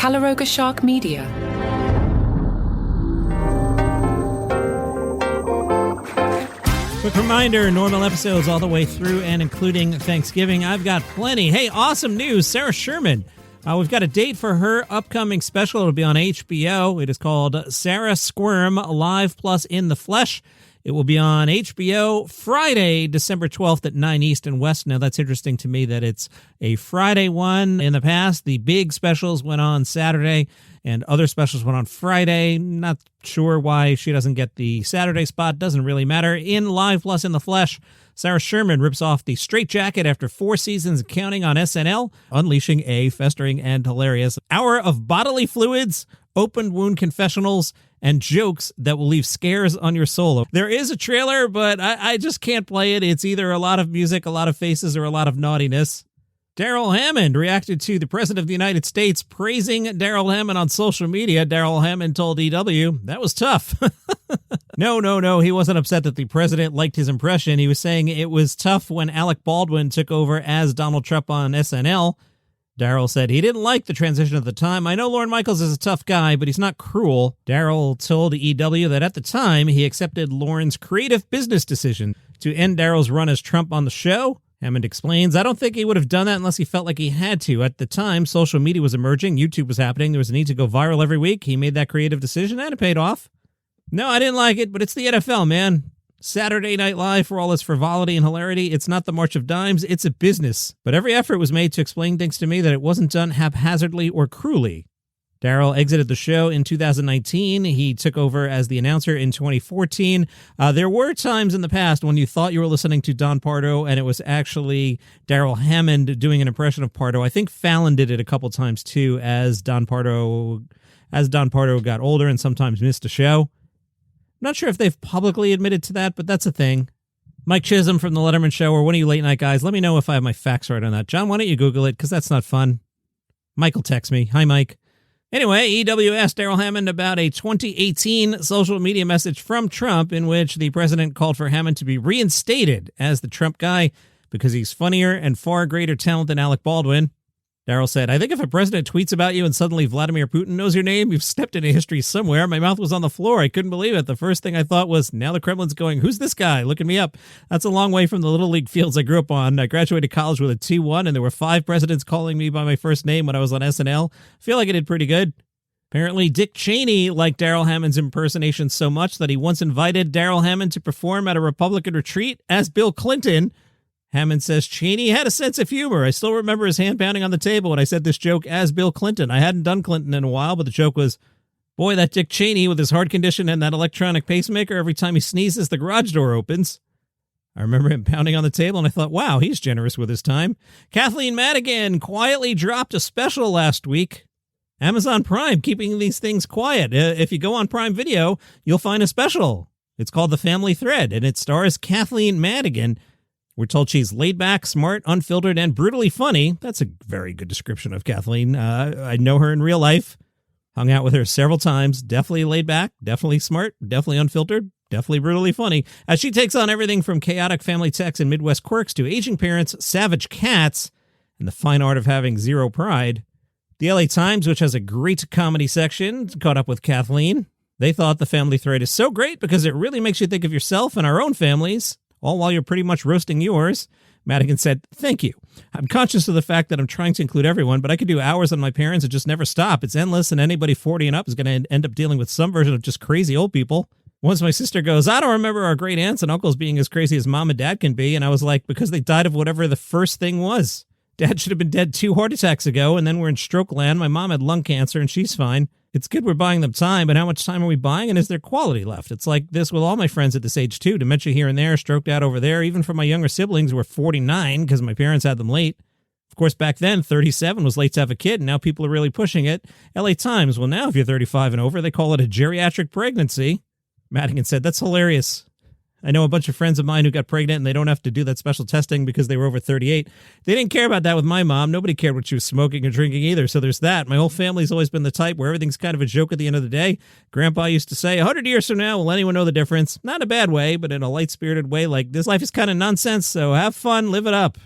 Calaroga Shark Media. Quick reminder, normal episodes all the way through and including Thanksgiving. I've got plenty. Hey, awesome news. Sarah Sherman. We've got a date for her upcoming special. It'll be on HBO. It is called Sarah Squirm, Live Plus in the Flesh. It will be on HBO Friday, December 12th at 9 East and West. Now, that's interesting to me that it's a Friday one. In the past, the big specials went on Saturday and other specials went on Friday. Not sure why she doesn't get the Saturday spot. Doesn't really matter. In Live Plus in the Flesh, Sarah Sherman rips off the straitjacket after 4 seasons counting on SNL, unleashing a festering and hilarious hour of bodily fluids, open wound confessionals, and jokes that will leave scars on your soul. There is a trailer, but I just can't play it. It's either a lot of music, a lot of faces, or a lot of naughtiness. Darrell Hammond reacted to the President of the United States praising Darrell Hammond on social media. Darrell Hammond told EW, that was tough. No, he wasn't upset that the president liked his impression. He was saying it was tough when Alec Baldwin took over as Donald Trump on SNL. Darrell said he didn't like the transition at the time. I know Lorne Michaels is a tough guy, but he's not cruel. Darrell told EW that at the time, he accepted Lorne's creative business decision to end Darrell's run as Trump on the show. Hammond explains, I don't think he would have done that unless he felt like he had to. At the time, social media was emerging, YouTube was happening, there was a need to go viral every week. He made that creative decision, and it paid off. No, I didn't like it, but it's the NFL, man. Saturday Night Live, for all its frivolity and hilarity, it's not the March of Dimes, it's a business. But every effort was made to explain things to me that it wasn't done haphazardly or cruelly. Darrell exited the show in 2019. He took over as the announcer in 2014. There were times in the past when you thought you were listening to Don Pardo and it was actually Darrell Hammond doing an impression of Pardo. I think Fallon did it a couple times too as Don Pardo got older and sometimes missed a show. I'm not sure if they've publicly admitted to that, but that's a thing. Mike Chisholm from The Letterman Show, or one of you late night guys, let me know if I have my facts right on that. John, why don't you Google it, because that's not fun. Mike will text me. Hi, Mike. Anyway, EW asked Darrell Hammond about a 2018 social media message from Trump in which the president called for Hammond to be reinstated as the Trump guy because he's funnier and far greater talent than Alec Baldwin. Darrell said, I think if a president tweets about you and suddenly Vladimir Putin knows your name, you've stepped into history somewhere. My mouth was on the floor. I couldn't believe it. The first thing I thought was, now the Kremlin's going, who's this guy? Looking me up. That's a long way from the Little League fields I grew up on. I graduated college with a 2-1, and there were 5 presidents calling me by my first name when I was on SNL. I feel like I did pretty good. Apparently, Dick Cheney liked Darrell Hammond's impersonation so much that he once invited Darrell Hammond to perform at a Republican retreat as Bill Clinton. Hammond says Cheney had a sense of humor. I still remember his hand pounding on the table when I said this joke as Bill Clinton. I hadn't done Clinton in a while, but the joke was, boy, that Dick Cheney with his heart condition and that electronic pacemaker, every time he sneezes, the garage door opens. I remember him pounding on the table, and I thought, wow, he's generous with his time. Kathleen Madigan quietly dropped a special last week. Amazon Prime, keeping these things quiet. If you go on Prime Video, you'll find a special. It's called The Family Thread, and it stars Kathleen Madigan. We're told she's laid back, smart, unfiltered, and brutally funny. That's a very good description of Kathleen. I know her in real life. Hung out with her several times. Definitely laid back, definitely smart, definitely unfiltered, definitely brutally funny. As she takes on everything from chaotic family texts and Midwest quirks to aging parents, savage cats, and the fine art of having zero pride. The LA Times, which has a great comedy section, caught up with Kathleen. They thought The Family Thread is so great because it really makes you think of yourself and our own families, all while you're pretty much roasting yours. Madigan said, thank you. I'm conscious of the fact that I'm trying to include everyone, but I could do hours on my parents and just never stop. It's endless, and anybody 40 and up is going to end up dealing with some version of just crazy old people. Once my sister goes, I don't remember our great aunts and uncles being as crazy as mom and dad can be, and I was like, because they died of whatever the first thing was. Dad should have been dead 2 heart attacks ago, and then we're in stroke land. My mom had lung cancer, and she's fine. It's good we're buying them time, but how much time are we buying, and is there quality left? It's like this with all my friends at this age, too. Dementia here and there, stroked out over there. Even for my younger siblings who were 49 because my parents had them late. Of course, back then, 37 was late to have a kid, and now people are really pushing it. LA Times, well, now if you're 35 and over, they call it a geriatric pregnancy. Madigan said, that's hilarious. I know a bunch of friends of mine who got pregnant and they don't have to do that special testing because they were over 38. They didn't care about that with my mom. Nobody cared what she was smoking or drinking either. So there's that. My whole family's always been the type where everything's kind of a joke at the end of the day. Grandpa used to say, 100 years from now, will anyone know the difference? Not in a bad way, but in a light-spirited way like this life is kind of nonsense, so have fun, live it up.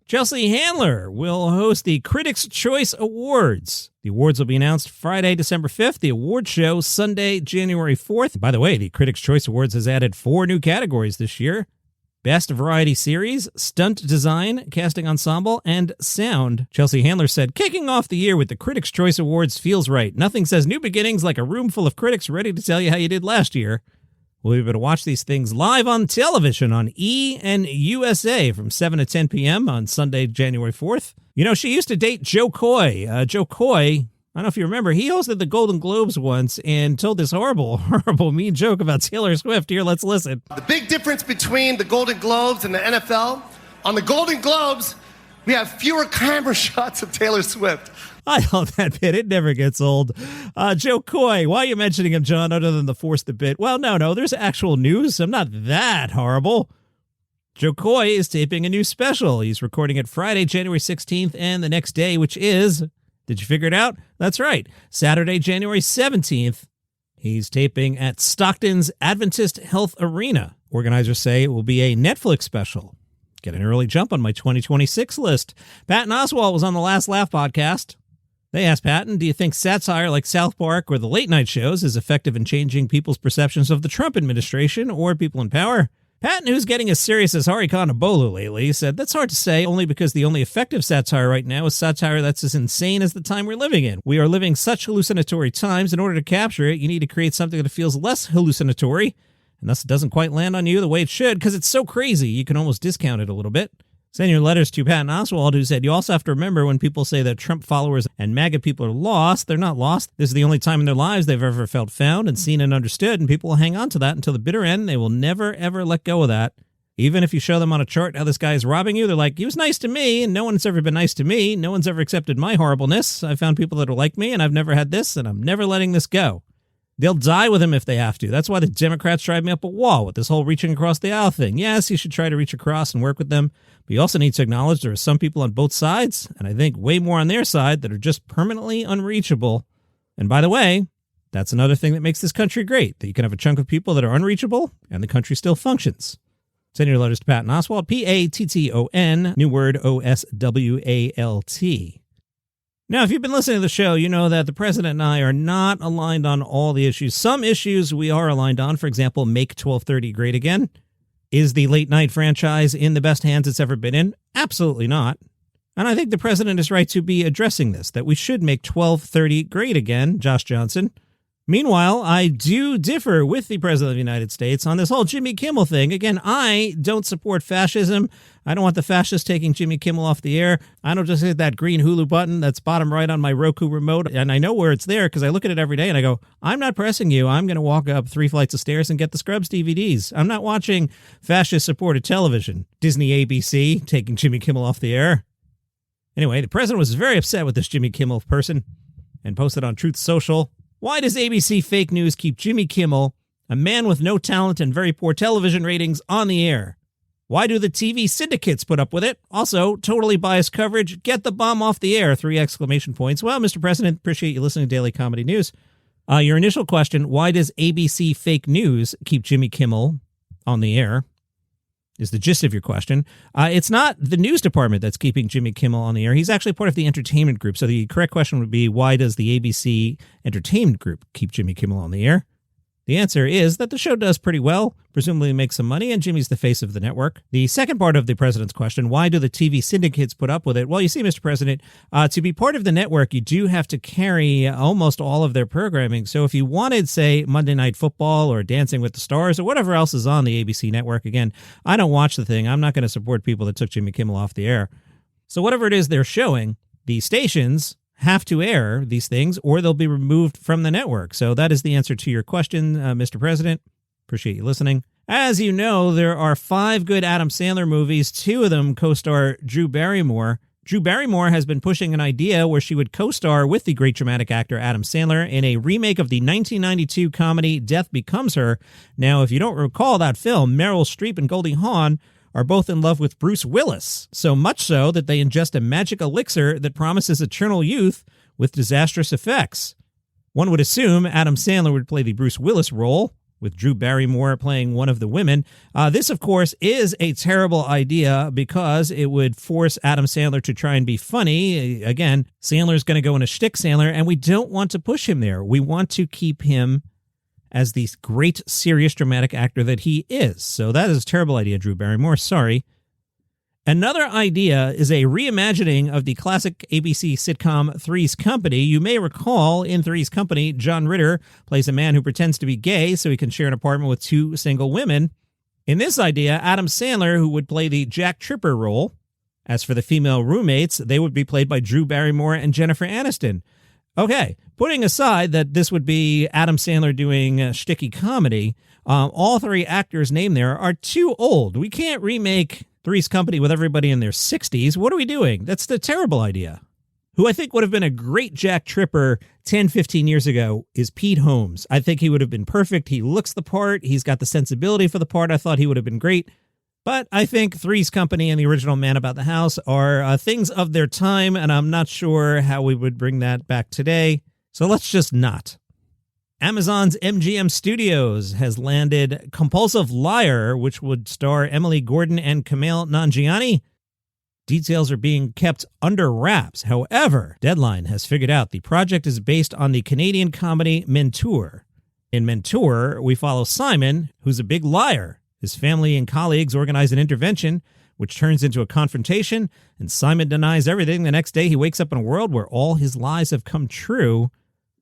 Chelsea Handler will host the Critics' Choice Awards. The awards will be announced Friday, December 5th. The award show Sunday, January 4th. By the way, the Critics' Choice Awards has added 4 new categories this year. Best Variety Series, Stunt Design, Casting Ensemble, and Sound. Chelsea Handler said, "Kicking off the year with the Critics' Choice Awards feels right. Nothing says new beginnings like a room full of critics ready to tell you how you did last year." We'll be able to watch these things live on television on E! and USA from 7 to 10 p.m. on Sunday, January 4th. You know, she used to date Joe Coy. Joe Coy, I don't know if you remember, he hosted the Golden Globes once and told this horrible, mean joke about Taylor Swift. Here, let's listen. The big difference between the Golden Globes and the NFL, on the Golden Globes, we have fewer camera shots of Taylor Swift. I love that bit. It never gets old. Joe Coy, why are you mentioning him, John, other than the force the bit? Well, no, there's actual news. I'm not that horrible. Joe Coy is taping a new special. He's recording it Friday, January 16th, and the next day, which is, did you figure it out? That's right, Saturday, January 17th. He's taping at Stockton's Adventist Health Arena. Organizers say it will be a Netflix special. Get an early jump on my 2026 list. Patton Oswalt was on the Last Laugh podcast. They asked Patton, do you think satire like South Park or the late night shows is effective in changing people's perceptions of the Trump administration or people in power? Patton, who's getting as serious as Hari Kondabolu lately, said that's hard to say only because the only effective satire right now is satire that's as insane as the time we're living in. We are living such hallucinatory times. In order to capture it, you need to create something that feels less hallucinatory, and thus it doesn't quite land on you the way it should because it's so crazy you can almost discount it a little bit. Send your letters to Patton Oswalt, who said, you also have to remember when people say that Trump followers and MAGA people are lost, they're not lost. This is the only time in their lives they've ever felt found and seen and understood, and people will hang on to that until the bitter end. They will never, ever let go of that. Even if you show them on a chart how this guy is robbing you, they're like, he was nice to me, and no one's ever been nice to me. No one's ever accepted my horribleness. I found people that are like me, and I've never had this, and I'm never letting this go. They'll die with him if they have to. That's why the Democrats drive me up a wall with this whole reaching across the aisle thing. Yes, you should try to reach across and work with them, but you also need to acknowledge there are some people on both sides, and I think way more on their side, that are just permanently unreachable. And by the way, that's another thing that makes this country great, that you can have a chunk of people that are unreachable, and the country still functions. Send your letters to Patton Oswalt, Patton, new word, Oswalt. Now, if you've been listening to the show, you know that the president and I are not aligned on all the issues. Some issues we are aligned on. For example, make 1230 great again. Is the late night franchise in the best hands it's ever been in? Absolutely not. And I think the president is right to be addressing this, that we should make 1230 great again, Josh Johnson. Meanwhile, I do differ with the President of the United States on this whole Jimmy Kimmel thing. Again, I don't support fascism. I don't want the fascists taking Jimmy Kimmel off the air. I don't just hit that green Hulu button that's bottom right on my Roku remote, and I know where it's there because I look at it every day and I go, I'm not pressing you. I'm going to walk up 3 flights of stairs and get the Scrubs DVDs. I'm not watching fascist-supported television. Disney ABC taking Jimmy Kimmel off the air. Anyway, the president was very upset with this Jimmy Kimmel person and posted on Truth Social, why does ABC fake news keep Jimmy Kimmel, a man with no talent and very poor television ratings, on the air? Why do the TV syndicates put up with it? Also, totally biased coverage. Get the bomb off the air. 3 exclamation points. Well, Mr. President, appreciate you listening to Daily Comedy News. Your initial question, why does ABC fake news keep Jimmy Kimmel on the air, is the gist of your question. It's not the news department that's keeping Jimmy Kimmel on the air. He's actually part of the entertainment group. So the correct question would be, why does the ABC entertainment group keep Jimmy Kimmel on the air? The answer is that the show does pretty well, presumably makes some money, and Jimmy's the face of the network. The second part of the president's question, why do the TV syndicates put up with it? Well, you see, Mr. President, to be part of the network, you do have to carry almost all of their programming. So if you wanted, say, Monday Night Football or Dancing with the Stars or whatever else is on the ABC network, again, I don't watch the thing. I'm not going to support people that took Jimmy Kimmel off the air. So whatever it is they're showing, the stations have to air these things or they'll be removed from the network. So that is the answer to your question, Mr. President. Appreciate you listening. As you know, there are 5 good Adam Sandler movies. 2 of them co-star Drew Barrymore. Drew Barrymore has been pushing an idea where she would co-star with the great dramatic actor Adam Sandler in a remake of the 1992 comedy Death Becomes Her. Now, if you don't recall that film, Meryl Streep and Goldie Hawn are both in love with Bruce Willis, so much so that they ingest a magic elixir that promises eternal youth with disastrous effects. One would assume Adam Sandler would play the Bruce Willis role, with Drew Barrymore playing one of the women. This, of course, is a terrible idea because it would force Adam Sandler to try and be funny. Again, Sandler's going to go in a shtick Sandler, and we don't want to push him there. We want to keep him as the great, serious, dramatic actor that he is. So that is a terrible idea, Drew Barrymore. Sorry. Another idea is a reimagining of the classic ABC sitcom Three's Company. You may recall in Three's Company, John Ritter plays a man who pretends to be gay so he can share an apartment with two single women. In this idea, Adam Sandler, who would play the Jack Tripper role. As for the female roommates, they would be played by Drew Barrymore and Jennifer Aniston. Okay, putting aside that this would be Adam Sandler doing shticky comedy, all three actors named there are too old. We can't remake Three's Company with everybody in their 60s. What are we doing? That's the terrible idea. Who I think would have been a great Jack Tripper 10, 15 years ago is Pete Holmes. I think he would have been perfect. He looks the part. He's got the sensibility for the part. I thought he would have been great. But I think Three's Company and the original Man About the House are things of their time, and I'm not sure how we would bring that back today. So let's just not. Amazon's MGM Studios has landed Compulsive Liar, which would star Emily Gordon and Kumail Nanjiani. Details are being kept under wraps. However, Deadline has figured out the project is based on the Canadian comedy Mentor. In Mentor, we follow Simon, who's a big liar. His family and colleagues organize an intervention, which turns into a confrontation, and Simon denies everything. The next day, he wakes up in a world where all his lies have come true.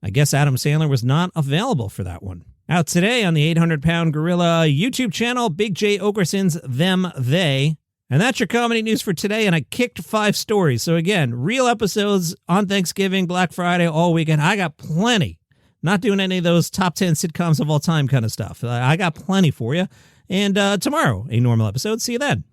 I guess Adam Sandler was not available for that one. Out today on the 800-Pound Gorilla YouTube channel, Big J. Okerson's Them, They. And that's your comedy news for today, and I kicked 5 stories. So again, real episodes on Thanksgiving, Black Friday, all weekend. I got plenty. Not doing any of those top 10 sitcoms of all time kind of stuff. I got plenty for you. And tomorrow, a normal episode. See you then.